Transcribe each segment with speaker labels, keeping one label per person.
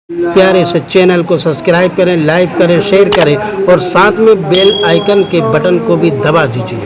Speaker 1: प्यारे से चैनल को सब्सक्राइब करें, लाइक करें, शेयर करें और साथ में बेल आइकन के बटन को भी दबा दीजिए।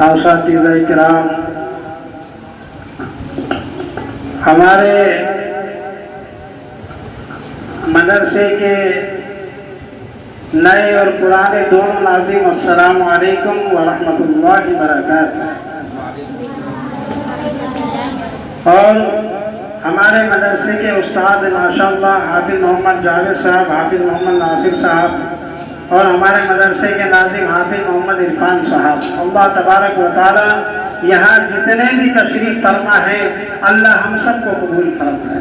Speaker 2: साथीज़ किराम, हमारे मदरसे के नए और पुराने दोनों नाज़रीन अस्सलामु अलैकुम व रहमतुल्लाहि व बरकातुहू। और हमारे मदरसे के उस्ताद माशाअल्लाह हाफिज़ मोहम्मद जावेद साहब, हाफिज़ मोहम्मद नासिर साहब और हमारे मदरसे के नाज़िम हाफिज़ मोहम्मद इरफान साहब, अल्लाह तबारक व तआला यहाँ जितने भी तशरीफ फरमा है अल्लाह हम सबको कबूल फरमाए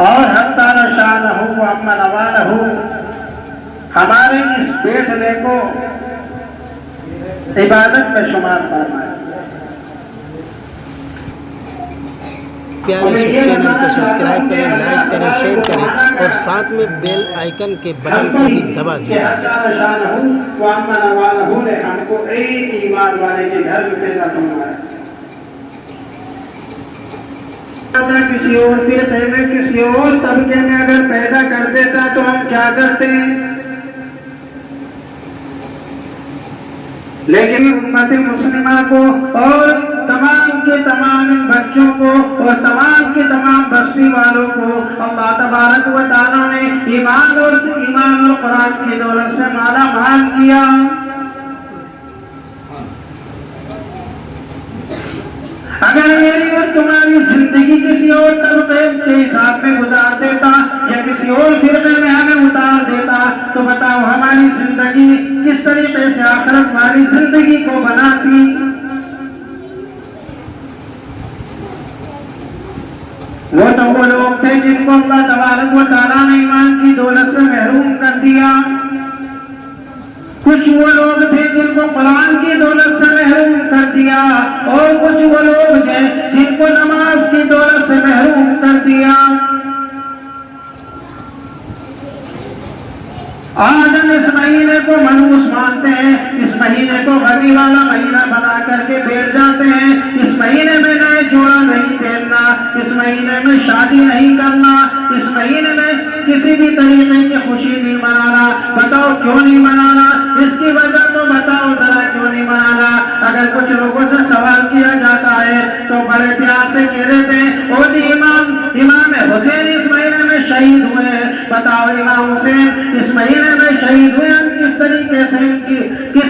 Speaker 2: और हर ताला शानहू व अम्मा नवालहू हमारे इस बैठने को इबादत में शुमार फरमाए।
Speaker 1: प्यारे से चैनल को सब्सक्राइब करें, लाइक करें, शेयर करें और साथ में बेल आइकन के बटन को भी दबा दीजिए।
Speaker 2: हमको एक ईमान वाले के घर में पैदा करवाया, किसी और फिरके में किसी और तबके में अगर पैदा कर देता तो हम क्या करते हैं, लेकिन उम्मत मुस्लिमा को और तमाम के तमाम बच्चों को और तमाम के तमाम बस्ती वालों को अल्लाह तबारक व तआला ने ईमान और कुरान की दौलत से माला माल किया। अगर मेरी और तुम्हारी जिंदगी किसी और तबके के हिसाब में गुजार देता या किसी और फिरके में हमें उतार देता तो बताओ हमारी जिंदगी किस तरीके से आखिरत वाली जिंदगी को बनाती। वो तो वो लोग थे जिनको अल्लाह तबारक व तआला ने ईमान की दौलत से महरूम कर दिया। कुछ वो लोग थे जिनको कुरान की दौलत से महरूम कर दिया और कुछ वो लोग थे जिनको नमाज की दौलत से महरूम कर दिया। आज हम इस महीने को मनहूस मानते हैं, इस महीने को गमी वाला महीना बना करके बैठ जाते हैं। इस महीने में नए जोड़ा नहीं पहनना, इस महीने में शादी नहीं करना, इस महीने में किसी भी तरीके की खुशी नहीं मनाना। बताओ क्यों नहीं मनाना, इसकी वजह तो बताओ जरा क्यों नहीं मनाना। अगर कुछ लोगों से सवाल किया जाता है तो बड़े प्यार से कह देते हैं ओ जी इमाम हुसैन इस महीने में शहीद हुए। बताओ इमाम हुसैन इस महीने में शहीद हुए, हम किस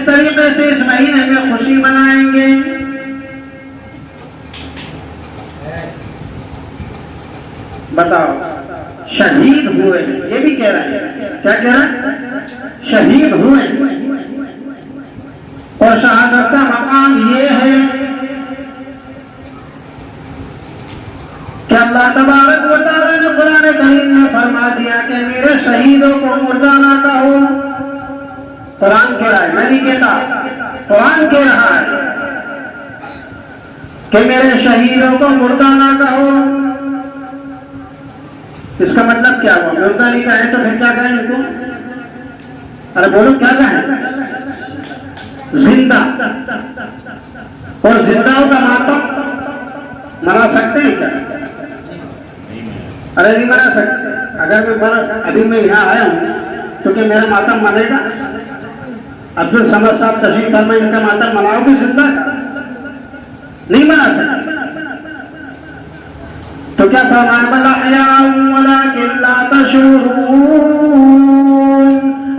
Speaker 2: तरीके से इस महीने में खुशी मनाएंगे। बताओ शहीद हुए, ये भी कह रहे हैं, क्या कह रहे हैं, शहीद हुए। और शहादत का मकाम ये है कि अल्लाह तबारक व तआला ने कुरान करीम में फरमा दिया कि मेरे शहीदों को मुर्दा ना कहो। कुरान कह रहा है, मैं नहीं कहता, कुरान कह रहा है कि मेरे शहीदों को मुर्दा ना कहो। इसका मतलब क्या हुआ? मुर्दा नहीं कहे तो फिर क्या कहें उनको? अरे बोलो क्या कहें? जिंदा। और जिंदाओं का मातम मना सकते हैं क्या? अरे नहीं मना सकते। अगर अभी मैं यहाँ आया हूं तो क्या मेरा मातम मनेगा? अब्दुल समद साहब तशरीफ फरमा, इनका मातम मनाओगे जिंदा का? नहीं मना सकते। तो क्या फरमाया?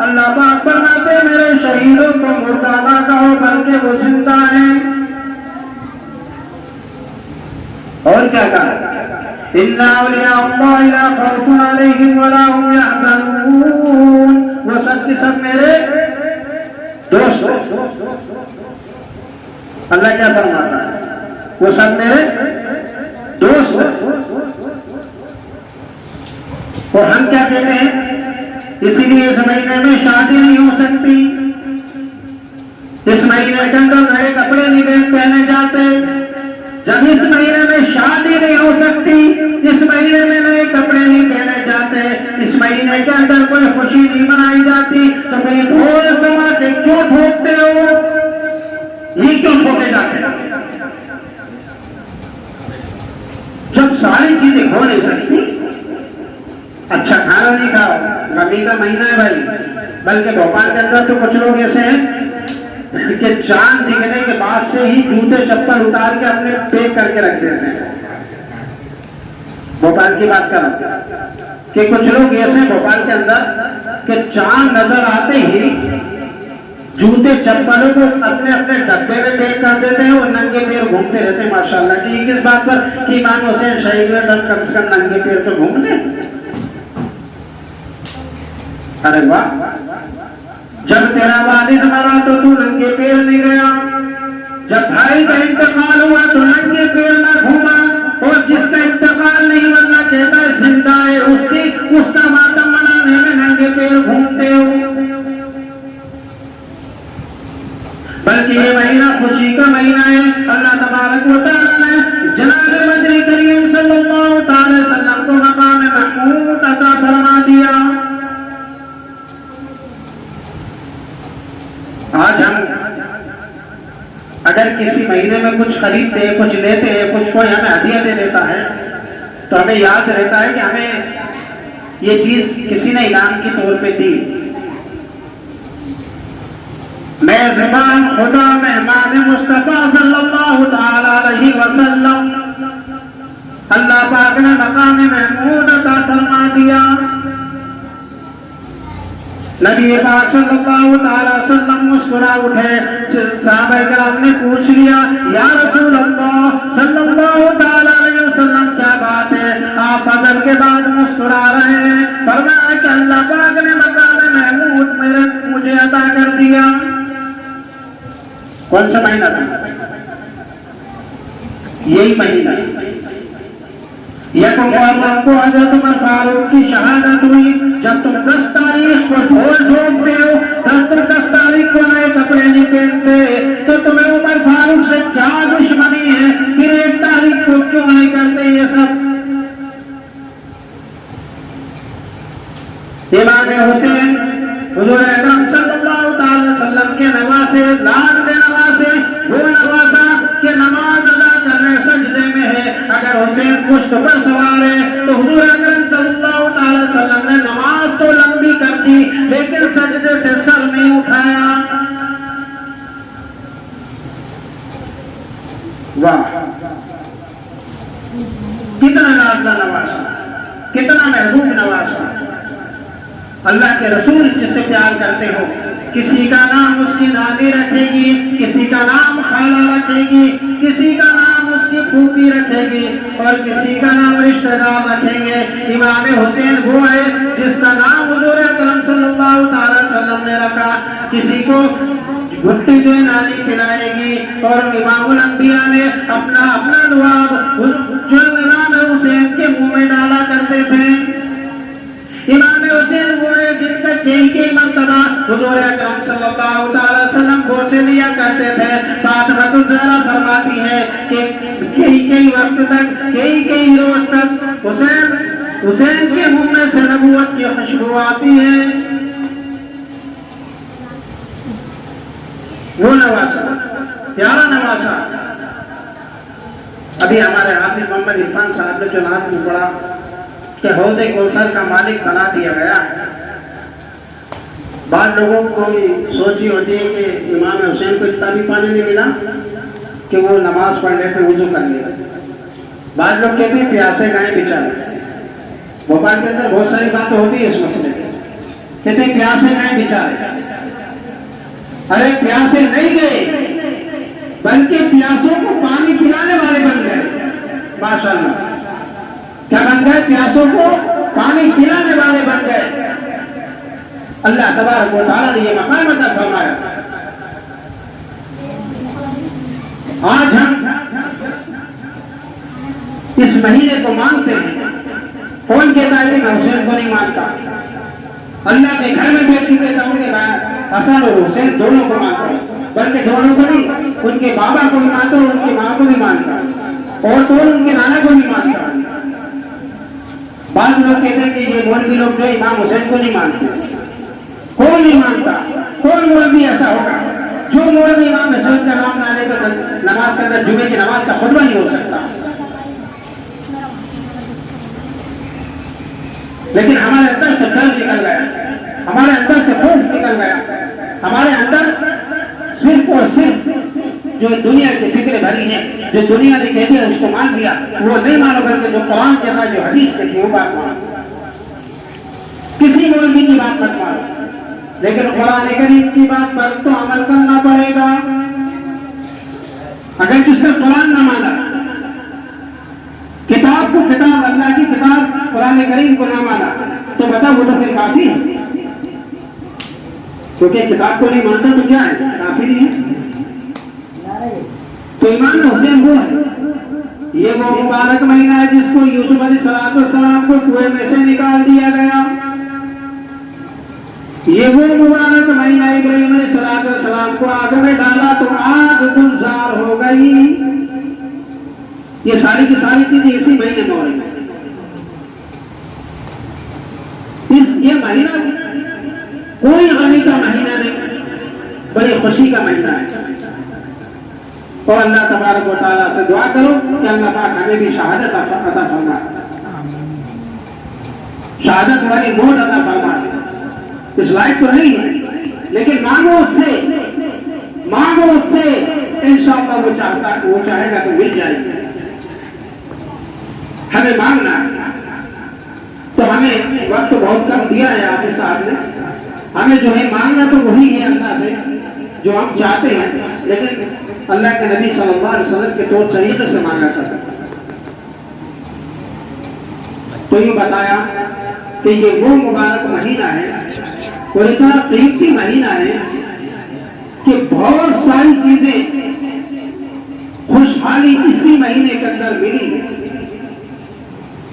Speaker 2: अल्लाह पाक फरमाते मेरे शहीदों को मुर्दा ना कहो बल्कि वो जिंदा हैं। और क्या कहा? इन्ना औलिया अल्लाह ला खौफुन अलैहिम वला हुम यहज़नून। वो सब के सब मेरे दोस्त। अल्लाह क्या फरमाता है? वो सब मेरे दोस्त। और हम क्या कहते हैं? इसीलिए इस महीने में शादी नहीं हो सकती, इस महीने के अंदर नए कपड़े नहीं पहने जाते। जब इस महीने में शादी नहीं हो सकती, इस महीने में नए कपड़े नहीं पहने जाते, इस महीने के अंदर कोई खुशी नहीं मनाई जाती, तो फिर ढोल धमाके क्यों ठोकते हो? ये क्यों ठोके जाते हैं? जब सारी चीजें हो नहीं सकती, अच्छा खाना नहीं खाओ, गर्मी का महीना है भाई। बल्कि भोपाल के अंदर तो कुछ लोग ऐसे हैं कि चांद दिखने के बाद से ही जूते चप्पल उतार के अपने पैक करके रख देते हैं। भोपाल की बात कर रहा हूं कि कुछ लोग ऐसे हैं भोपाल के अंदर कि चांद नजर आते ही जूते चप्पलों को अपने अपने डब्बे में पैक कर देते हैं और नंगे पैर घूमते रहते हैं। माशाल्लाह की किस बात पर कि इमाम हुसैन शहीद में कम से कम नंगे पैर तो घूमते। अरे वाह, जब तेरा वालिद मरा तो तू नंगे पैर नहीं गया, जब भाई का इंतकाल हुआ तो नंगे पैर न घूमा, और जिसका इंतकाल नहीं वरना कहता है जिंदा है उसका मातम मनाने में नंगे पैर घूमते हो। बल्कि ये महीना खुशी का महीना है। अल्लाह तबारक व तआला ने जनाब मदनी करीम सल्लल्लाहु अलैहि वसल्लम को मकाम महमूद अता फरमा दिया। आज हम अगर किसी महीने में कुछ खरीदते हैं, कुछ लेते हैं, कुछ कोई हमें हदिया दे देता है, तो हमें याद रहता है कि हमें ये चीज किसी ने इनाम के तौर पे दी। मेज़बान खुदा मेहमान मुस्तफा सल्लल्लाहु ताला अलैहि वसल्लम, अल्लाह पाक ने मकाम महमूद अता फरमा दिया। नबी पाक सल्लल्लाहु ताला वसल्लम मुस्कुरा उठे। सहाबाए किराम ने पूछ लिया, या रसूल अल्लाह सल्लल्लाहु ताला अलैहि वसल्लम क्या बात है, आप फजर के बाद मुस्कुरा रहे हैं? फरमाया कि अल्लाह पाक ने मकाम महमूद मुझे अता कर दिया। कौन सा महीना था? यही महीना। यह मुहर्रम को हज़रत उमर फारूक की शहादत हुई। जब तुम 10 तारीख को ढोल ठोकते हो, 10 तारीख को नए कपड़े नहीं पहनते, तो तुम्हें उमर फारूक से क्या दुश्मनी है? फिर 1 तारीख को क्यों नहीं करते ये सब? इमाम हुसैन हुजूर अकरम सल्लल्लाहु अलैहि वसल्लम के नवासे, लाल के नवासे, वो नवासा के नमाज अदा करने सजदे में है। अगर हुसैन पुष्ट पर सवार है तो हुजूर अकरम सल्लल्लाहु अलैहि वसल्लम ने नमाज तो लंबी कर दी, लेकिन सजदे से सर नहीं उठाया। वाह, कितना लाडला नवासा, कितना महबूब नवासा। अल्लाह के रसूल जिससे प्यार करते हो, किसी का नाम उसकी नानी रखेगी, किसी का नाम खाला रखेगी, किसी का नाम उसकी फूफी रखेगी, और किसी का नाम रिश्तेदार रखेंगे। इमाम हुसैन वो है जिसका नाम हुजूर अकरम सल्लल्लाहु अलैहि वसल्लम ने रखा। किसी को भुट्टी जो नानी खिलाएगी, और इमामुल अंबिया ने अपना अपना दुआ जो इमाम हुसैन के मुंह में डाला करते थे। इमाम हुसैन वो है जिनका कई मर्तबा हुजूर अकरम सल्लल्लाहु अलैहि वसल्लम बोसे लिया करते थे। फातिमा ज़हरा फरमाती है कि कई वक्त तक कई रोज तक हुसैन के मुंह में से नबूवत की खुशबू आती है। वो नवासा, प्यारा नवासा। अभी हमारे हाफिज मोहम्मद इरफान साहब ने जो नात में पढ़ा कि हौदे कौसर का मालिक बना दिया गया। बाद लोगों को सोची होती है कि इमाम हुसैन को इतना भी पानी नहीं मिला कि वो नमाज पढ़ लेते वुजू कर लिया। बाद लोग कहते हैं प्यासे गाय बेचारे। भोपाल के अंदर बहुत सारी बातें होती है इस मसले में। कहते हैं प्यासे गाय बेचारे। अरे प्यासे नहीं गए बल्कि प्यासों को पानी पिलाने वाले बन गए। माशाअल्लाह, क्या बन गए? प्यासों को पानी पिलाने वाले बन गए। अल्लाह तबारक व तआला ने ये मकाम अता फरमाया। आज हम इस महीने को मानते हैं। कौन कहता है कि मैं हुसैन को नहीं मानता? अल्लाह के घर में बैठ के कहता हूं कि मैं हसन और हुसैन दोनों को मानता हूं, बल्कि दोनों को नहीं, उनके बाबा को भी मानता हूं, उनकी मां को भी मानता हूं, और तो उनके नाना को भी मानता हूं। बाद लोग कहते हैं कि ये मौलवी लोग जो इमाम हुसैन को नहीं मानते। कौन नहीं मानता? कौन मौलवी ऐसा होगा जो मौलवी इमाम हुसैन का नाम ना ले तो नमाज के अंदर जुमे की नमाज का खुतबा नहीं हो सकता। लेकिन हमारे अंदर से डर निकल गया, हमारे अंदर से खौफ निकल गया, हमारे अंदर सिर्फ और सिर्फ जो दुनिया की फिक्र भरी है, जो दुनिया ने कहती है उसको मान लिया, वो नहीं मानो, बल्कि जो कुरान कहता है, जो हदीस कहती है वो बात मानो। किसी मौलवी की बात मत मानो, लेकिन कुरान करीम की बात पर तो अमल करना पड़ेगा। अगर किसने कुरान न माना, किताब को किताब, अल्लाह की किताब कुरान करीम को ना माना, तो बताओ वो तो फिर काफी है। क्योंकि किताब को नहीं मानता तो क्या है? काफी नहीं है। तो इमाम हुसैन वो है। ये वो मुबारक महीना है जिसको यूसुफ अलैहिस्सलाम को कुएं में से निकाल दिया गया। ये वो मुबारक महीना इब्राहीम अलैहिस्सलाम को आग में डाला तो आग गुलजार हो गई। ये सारी की सारी चीजें इसी महीने में हो रही है। ये महीना कोई गमी का महीना नहीं, बड़ी खुशी का महीना है। और अल्लाह तबारक व तआला से दुआ करो कि अल्लाह पाक हमें भी शहादत अता फरमाए, शहादत वाली मौत अता फरमाए। इस लायक तो नहीं है, लेकिन मांगो उससे इंशाअल्लाह वो चाहेगा तो मिल जाएगी। हमें मांगना है। तो हमें वक्त बहुत कम दिया है आपके साथ ने। हमें जो है मांगना तो वही है अल्लाह से जो हम चाहते हैं, लेकिन अल्लाह के नबी सल्लल्लाहु अलैहि वसल्लम के तौर तरीके से मांगा करते। तो ये बताया कि ये वो मुबारक महीना है और इतना कीमती महीना है कि बहुत सारी चीजें खुशहाली इसी महीने के अंदर मिली।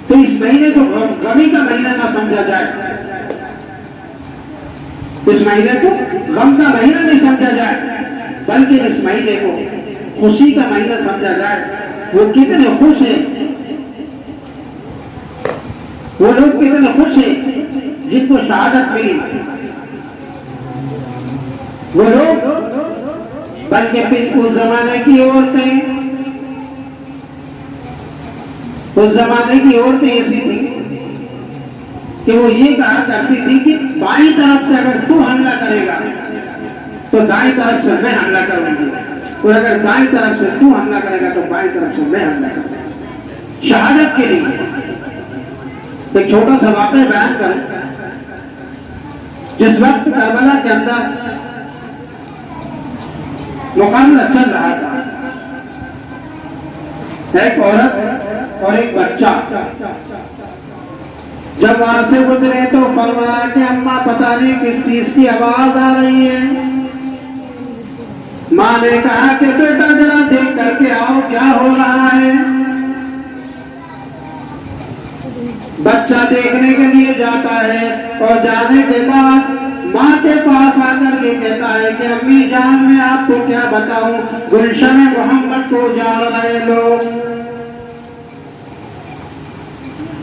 Speaker 2: तो इस महीने को गमी का महीना ना समझा जाए, इस महीने को गम का महीना नहीं समझा जाए, बल्कि इस महीने को खुशी का महीना समझा जाए। वो कितने खुश हैं, वो लोग कितने खुश हैं जिनको शहादत मिली। वो लोग, बल्कि फिर उस जमाने की औरतें, उस जमाने की औरतें ऐसी थी कि वो ये कहा करती थी कि बाईं तरफ से अगर तू हमला करेगा तो दाईं तरफ से मैं हमला करूंगी, और अगर दाईं तरफ से तू हमला करेगा तो बाईं तरफ से मैं हमला करूंगा। शहादत के लिए एक छोटा सा वाक़या बयान करें। जिस वक्त करबला के अंदर मुकाबला चल रहा था, एक औरत और एक बच्चा जब वहां से गुजरे तो फरमाया कि अम्मा पता नहीं किस चीज की आवाज आ रही है। मां ने कहा कि बेटा जरा देख करके आओ क्या हो रहा है। बच्चा देखने के लिए जाता है और जाने के बाद माँ के पास आकर के कहता है कि अम्मी जान मैं आपको क्या बताऊं, गुलशन मोहम्मद को उजाड़ रहे लोग,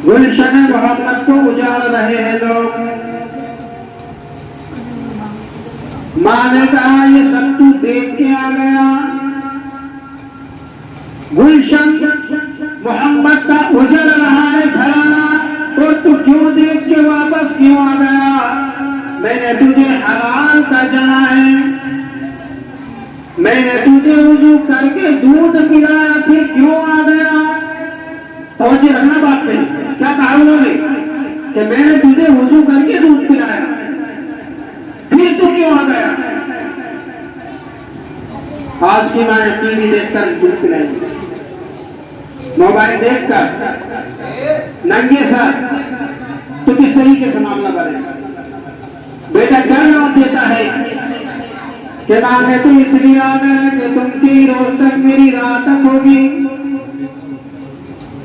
Speaker 2: गुलशन मोहम्मद को उजाड़ रहे हैं लोग। माँ ने कहा ये सब तू देख के आ गया, गुलशन मोहम्मद का उजड़ रहा है घराना, तो तू क्यों देख के वापस क्यों आ गया? मैंने तुझे हलाल का जना है, मैंने तुझे वुजू करके दूध पिलाया, फिर क्यों आ गया? पहुंचे रखना बात पे, क्या कहा उन्होंने कि मैंने तुझे वुजू करके दूध पिलाया, फिर तू क्यों आ गया? आज की माँ टीवी देखकर दूध पिलाएगी, मोबाइल देखकर नंगे सर, तो किस तरीके से मामला बनेगा? बेटा डर नाम देता है कि मां मैं तो इसलिए आ गया कि तुमकी रोज तक मेरी रात तक होगी,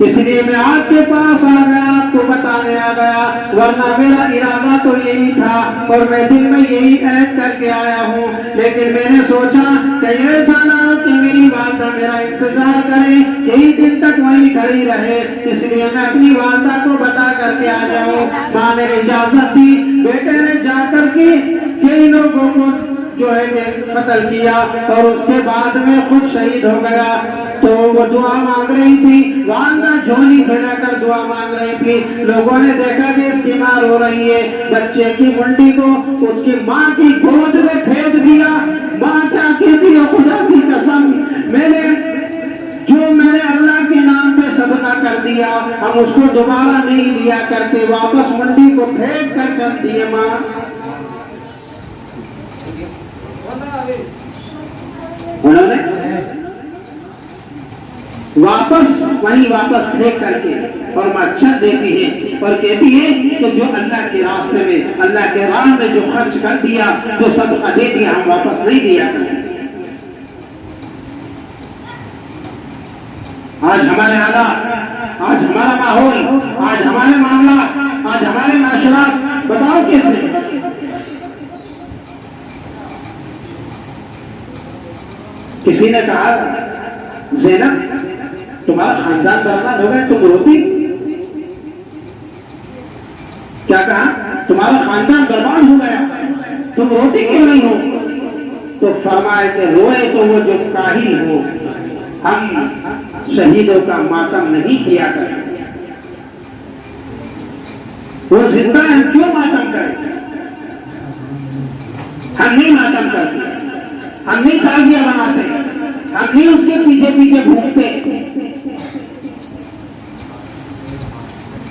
Speaker 2: इसलिए मैं आपके पास आ गया, आपको बताने आ गया, वरना मेरा इरादा तो यही था और मैं दिल में यही ऐड करके आया हूँ। लेकिन मैंने सोचा कि ऐसा ना हो कि मेरी वालदा मेरा इंतजार करे, यही दिन तक वहीं खड़ी रहे, इसलिए मैं अपनी वालदा को बता करके आ जाऊँ। माँ ने इजाजत दी, बेटे ने जाकर के कई लोगों को जो है कत्ल किया और उसके बाद में खुद शहीद हो गया। तो वो दुआ मांग रही थी, वालदा झोली फैलाकर दुआ मांग रही थी। लोगों ने देखा कि इसकी मां रो रही है, बच्चे की मुंडी को उसकी मां की गोद में फेंक दिया। मां क्या कहती है, खुदा की कसम मैंने अल्लाह के नाम पे सदका कर दिया, हम उसको दोबारा नहीं लिया करते, वापस मुंडी को फेंक कर चल दिए। मां उन्होंने वापस फेंक करके और मां चल देती है और कहती है कि जो अल्लाह के रास्ते में, अल्लाह के राह में जो खर्च कर दिया, जो सदका दे दिया, हम वापस नहीं दिया करते। आज हमारे हालात, आज हमारा माहौल, आज हमारे मामला, आज हमारे माशरात, बताओ कैसे? किसी ने कहा ज़ैनब तुम्हारा खानदान बर्बाद हो गया, तुम रोती? क्या कहा? तुम्हारा खानदान बर्बाद हो गया, तुम रोती क्यों नहीं हो? तो फरमाए कि रोए तो वो जो काहिल हो, हम शहीदों का मातम नहीं किया करें, वो जिंदा है, क्यों मातम करें? हम नहीं मातम करते, हम नहीं ताजिया बनाते, हम नहीं उसके पीछे पीछे घूमते।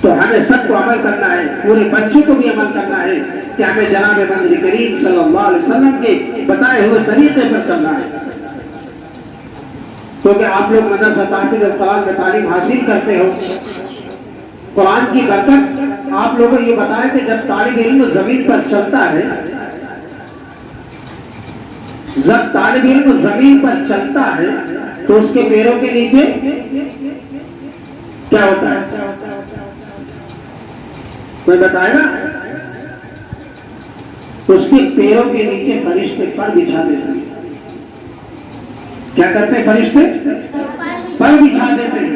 Speaker 2: तो हमें सबको अमल करना है, पूरे बच्चों को भी अमल करना है कि हमें जनाब बंदर करीम सल्लल्लाहु अलैहि वसल्लम के बताए हुए तरीके पर चलना है। क्योंकि आप लोग मदरसा ताक़ीद और कुरान में तालीम हासिल करते हो, कुरान की बरकत आप लोगों को ये बताया कि जब तालिब इल्म जमीन पर चलता है, जब तालिब इल्म जमीन पर चलता है तो उसके पैरों के नीचे क्या होता है? कोई बताएगा? उसके पैरों के नीचे फरिश्ते पर बिछा देते हैं। क्या करते हैं फरिश्ते? पर बिछा देते हैं।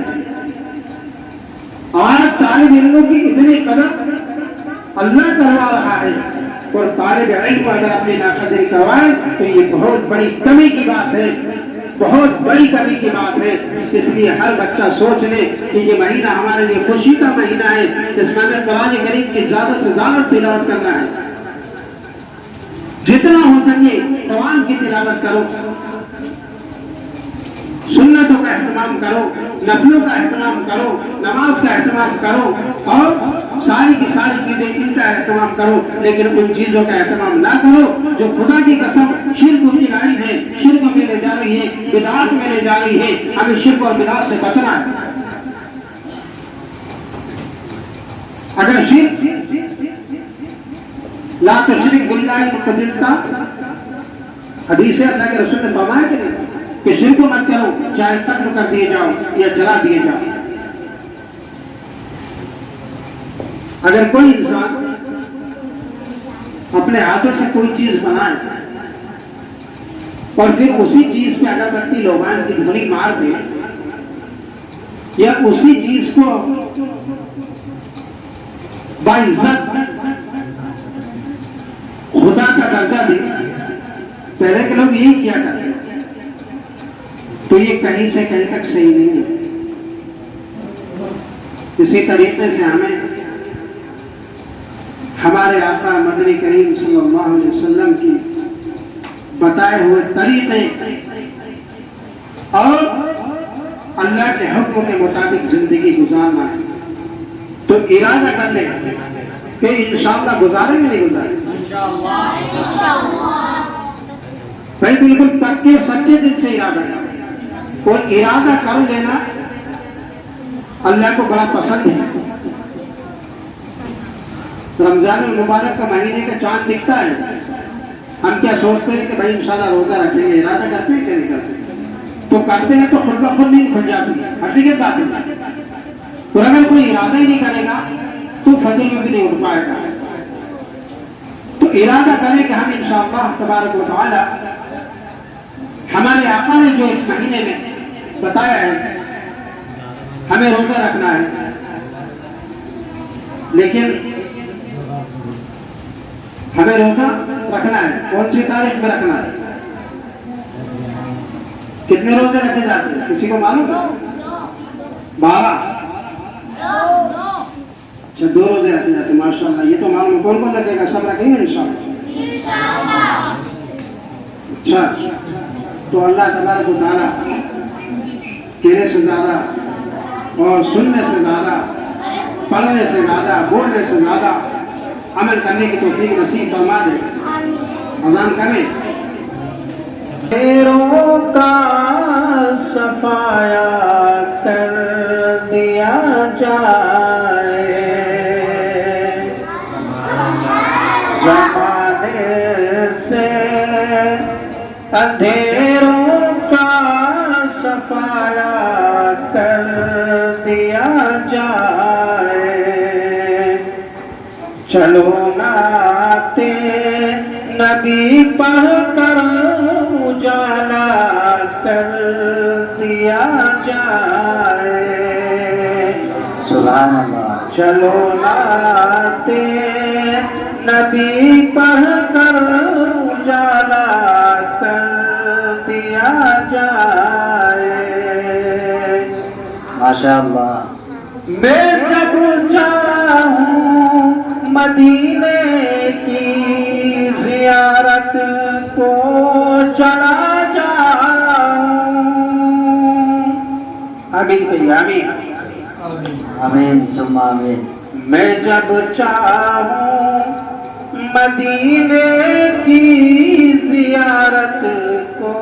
Speaker 2: आज तालिब इल्मों की इतनी कदर अल्लाह करवा रहा है और तालिब इल्म अगर अपनी नाकदरी करवाए तो ये बहुत बड़ी कमी की बात है, बहुत बड़ी कमी की बात है। इसलिए हर बच्चा सोच ले कि ये महीना हमारे लिए खुशी का महीना है, इसमें हमें कुरान करीम की ज्यादा से ज्यादा तिलावत करना है। जितना हो सके कुरान की तिलावत करो, सुन्नतों का एहतमाम करो, नफलों का एहतमाम करो, नमाज का एहतमाम करो और सारी की सारी चीजें इनका एहतमाम करो। लेकिन उन चीजों का एहतमाम ना करो जो खुदा की कसम शिर्क की लाइन है, शिर्क में ले जा रही है, बिदात में ले जा रही है। हमें शिर्क और बिदात से बचना है। अगर शिर्क ला तो शिर्क बिल्लाह मुतदिलता, हदीस है अल्लाह के रसूल ने फरमाया कि शिर्क मत करो, चाहे कत्ल कर दिए जाओ या जला दिए जाओ। अगर कोई इंसान अपने हाथों से कोई चीज बनाए और फिर उसी चीज पे अगरबत्ती लोबान की धुनी मार दे, या उसी चीज को बाइज्जत खुदा का दर्जा दे, पहले के लोग यही किया करते, तो ये कहीं से कहीं तक सही नहीं है। इसी तरीके से हमें हमारे आका मदनी करीम सल्लल्लाहु अलैहि वसल्लम की बताए हुए तरीके और अल्लाह के हुक्म के मुताबिक जिंदगी गुजारना है, तो इरादा कर ले कि इंशाअल्लाह गुजारेंगे नहीं गुजारेंगे, भाई बिल्कुल पक्के सच्चे दिल से इरादा कर, और इरादा कर लेना अल्लाह को बड़ा पसंद है। रमजान मुबारक का महीने का चांद दिखता है, हम क्या सोचते हैं कि भाई इंशाल्लाह रोजा रखेंगे, इरादा करते हैं क्या नहीं करते, तो करते हैं तो खुद ब खुद नींद खुल जाती है, हकीकत बात है। तो अगर कोई इरादा ही नहीं करेगा तो फजर में भी नहीं उठ पाएगा। तो इरादा करें कि हम इंशाअल्लाह तबारक व तआला, हमारे आका ने जो इस महीने में बताया है हमें रोजा रखना है, लेकिन हमें रोजा रखना है कौन सी तारीख में रखना है, कितने रोजे रखे जाते हैं किसी को मालूम? 12। अच्छा 2 रोजे रखे जाते हैं, माशाअल्लाह। ये तो मालूम कौन कौन रखेगा, सब रखेंगे इंशाअल्लाह। अच्छा, तो अल्लाह तबारक व तआला कहने से ज्यादा और सुनने से ज्यादा, पढ़ने से ज्यादा, बोलने से ज्यादा अमल करने की तौफीक नसीब फरमा दे। अज़ान करें। पैरों का सफाया कर दिया जाए, ज़माने से अंधेरों का सफाया कर दिया जाए, चलो नाते नबी पढ़ कर उजाला कर दिया जाए, सुभान अल्लाह। चलो नाते नबी पढ़ कर उजाला कर दिया जाए, माशाअल्लाह। मैं जब चाहूं मदीने की जियारत को चला जाऊं, आमीन कहिए, आमीन आमीन सुम्मा आमीन। मैं जब चाहूं मदीने की जियारत को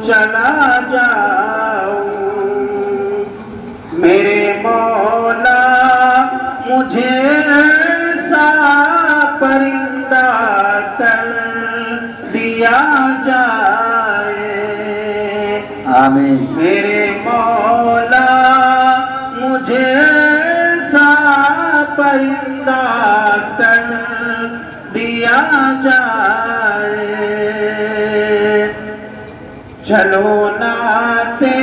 Speaker 2: चला जाऊं, मेरे मौला मुझे ऐसा परिंदा कर दिया जाए, आमीन। मेरे मौला मुझे ऐसा परिंदा कर दिया जाए, चलो नाते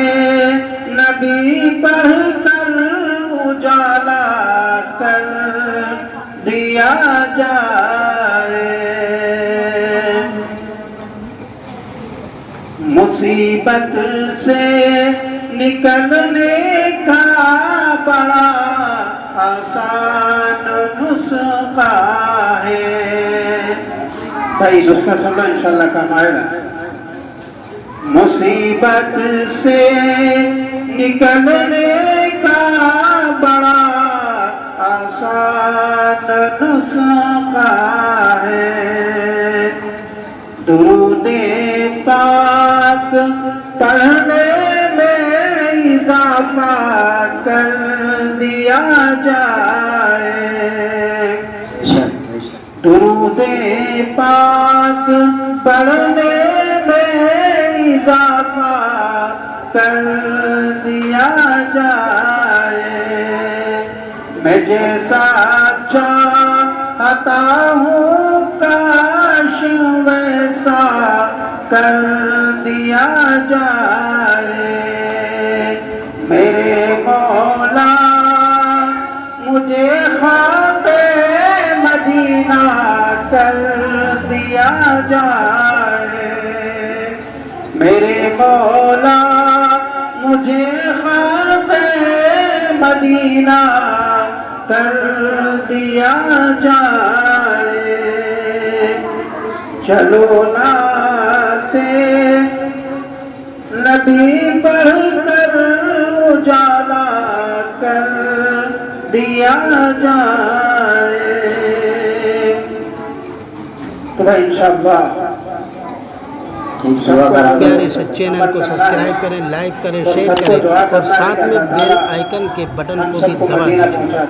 Speaker 2: नबी पढ़ कर उजाला कर दिया जाए, मुसीबत से निकलने का बड़ा आसान नुस्खा है, भाई नुस्खा सुनना इंशाल्लाह काम आएगा। मुसीबत से निकलने का बड़ा आसान नुस्खा है, दुरूद पाक पढ़ने में इजाफा कर दिया जाए, दुरूद पाक पढ़ने में इजाफा कर दिया जाए, मैं जैसा चाहता हूँ वैसा कर दिया जाए। मेरे मौला मुझे ख्वाबे मदीना कर दिया जाए। मेरे मौला मुझे ख्वाबे मदीना कर दिया जाए। चलो नाते नबी पढ़कर उजाला कर दिया जाए। तो भाई इंशाअल्लाह
Speaker 1: प्यारे से चैनल को सब्सक्राइब करें, लाइक करें, शेयर करें और साथ में बेल आइकन के बटन को भी दबा दीजिए।